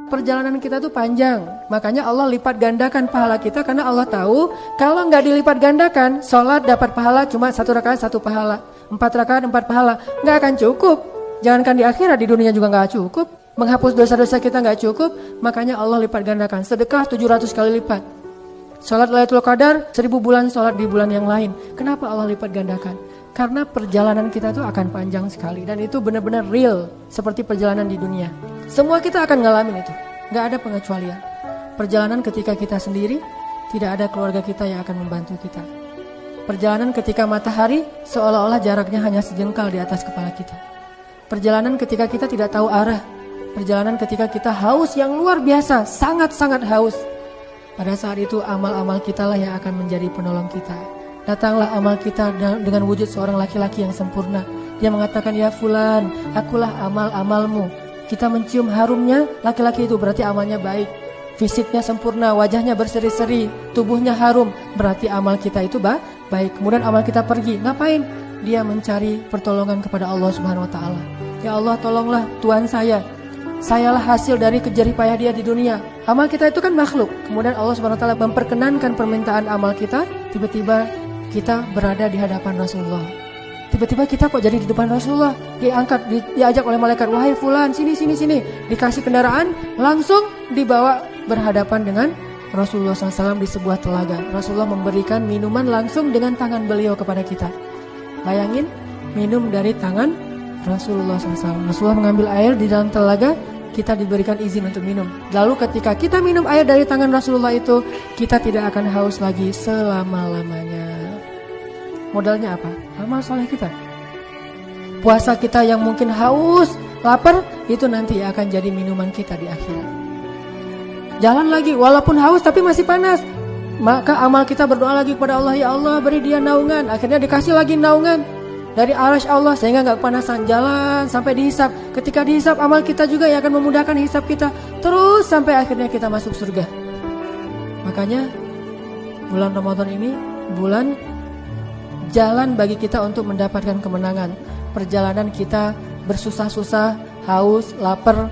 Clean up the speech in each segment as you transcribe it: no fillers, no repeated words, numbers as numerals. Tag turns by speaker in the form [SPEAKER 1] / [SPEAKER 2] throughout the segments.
[SPEAKER 1] Perjalanan kita tuh panjang, makanya Allah lipat gandakan pahala kita, karena Allah tahu kalau nggak dilipat gandakan, sholat dapat pahala cuma 1 rakaat 1 pahala, 4 rakaat 4 pahala, nggak akan cukup. Jangankan di akhirat, di dunia juga nggak cukup. Menghapus dosa-dosa kita nggak cukup, makanya Allah lipat gandakan. Sedekah 700 kali lipat. Sholat Lailatul Qadar 1000 bulan sholat di bulan yang lain. Kenapa Allah lipat gandakan? Karena perjalanan kita tuh akan panjang sekali, dan itu benar-benar real seperti perjalanan di dunia. Semua kita akan ngalamin itu, gak ada pengecualian. Perjalanan ketika kita sendiri, tidak ada keluarga kita yang akan membantu kita. Perjalanan ketika matahari seolah-olah jaraknya hanya sejengkal di atas kepala kita. Perjalanan ketika kita tidak tahu arah. Perjalanan ketika kita haus yang luar biasa, sangat-sangat haus. Pada saat itu amal-amal kita lah yang akan menjadi penolong kita. Datanglah amal kita dengan wujud seorang laki-laki yang sempurna. Dia mengatakan, ya fulan, akulah amal-amalmu. Kita mencium harumnya laki-laki itu, berarti amalnya baik. Fisiknya sempurna, wajahnya berseri-seri, tubuhnya harum, berarti amal kita itu baik. Kemudian amal kita pergi, ngapain? Dia mencari pertolongan kepada Allah Subhanahu wa taala. Ya Allah, tolonglah Tuhan sayalah hasil dari kejerih payah dia di dunia. Amal kita itu kan makhluk. Kemudian Allah Subhanahu wa taala memperkenankan permintaan amal kita. Tiba-tiba kita berada di hadapan Rasulullah. Tiba-tiba kita kok jadi di depan Rasulullah, diajak oleh malaikat, wahai fulan, sini. Dikasih kendaraan, langsung dibawa berhadapan dengan Rasulullah SAW di sebuah telaga. Rasulullah memberikan minuman langsung dengan tangan beliau kepada kita. Bayangin, minum dari tangan Rasulullah SAW. Rasulullah mengambil air di dalam telaga, kita diberikan izin untuk minum. Lalu ketika kita minum air dari tangan Rasulullah itu, kita tidak akan haus lagi selama-lamanya. Modalnya apa? Amal soleh kita. Puasa kita yang mungkin haus, lapar, itu nanti akan jadi minuman kita di akhirat. Jalan lagi, walaupun haus tapi masih panas, maka amal kita berdoa lagi kepada Allah, ya Allah beri dia naungan. Akhirnya dikasih lagi naungan dari arasy Allah sehingga gak kepanasan. Jalan sampai dihisap. Ketika dihisap, amal kita juga yang akan memudahkan hisap kita, terus sampai akhirnya kita masuk surga. Makanya bulan Ramadan ini bulan jalan bagi kita untuk mendapatkan kemenangan. Perjalanan kita bersusah-susah, haus, lapar,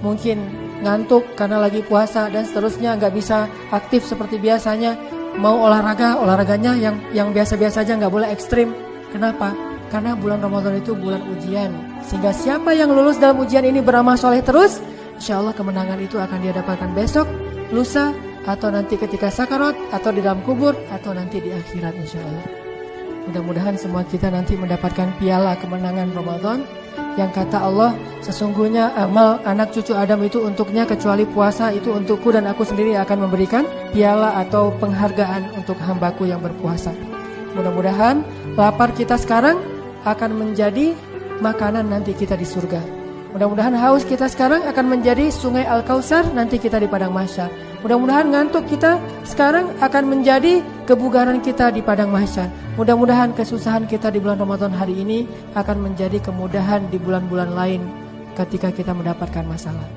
[SPEAKER 1] mungkin ngantuk karena lagi puasa dan seterusnya, gak bisa aktif seperti biasanya. Mau olahraganya yang biasa-biasa aja, gak boleh ekstrim. Kenapa? Karena bulan Ramadan itu bulan ujian. Sehingga siapa yang lulus dalam ujian ini beramal soleh terus, insya Allah kemenangan itu akan dia dapatkan besok, lusa, atau nanti ketika sakarat, atau di dalam kubur, atau nanti di akhirat insya Allah. Mudah-mudahan semua kita nanti mendapatkan piala kemenangan Ramadan. Yang kata Allah, sesungguhnya amal anak cucu Adam itu untuknya, kecuali puasa itu untukku, dan aku sendiri akan memberikan piala atau penghargaan untuk hambaku yang berpuasa. Mudah-mudahan lapar kita sekarang akan menjadi makanan nanti kita di surga. Mudah-mudahan haus kita sekarang akan menjadi sungai Al-Kautsar nanti kita di padang mahsyar. Mudah-mudahan ngantuk kita sekarang akan menjadi kebugaran kita di padang mahsyar. Mudah-mudahan kesusahan kita di bulan Ramadan hari ini akan menjadi kemudahan di bulan-bulan lain ketika kita mendapatkan masalah.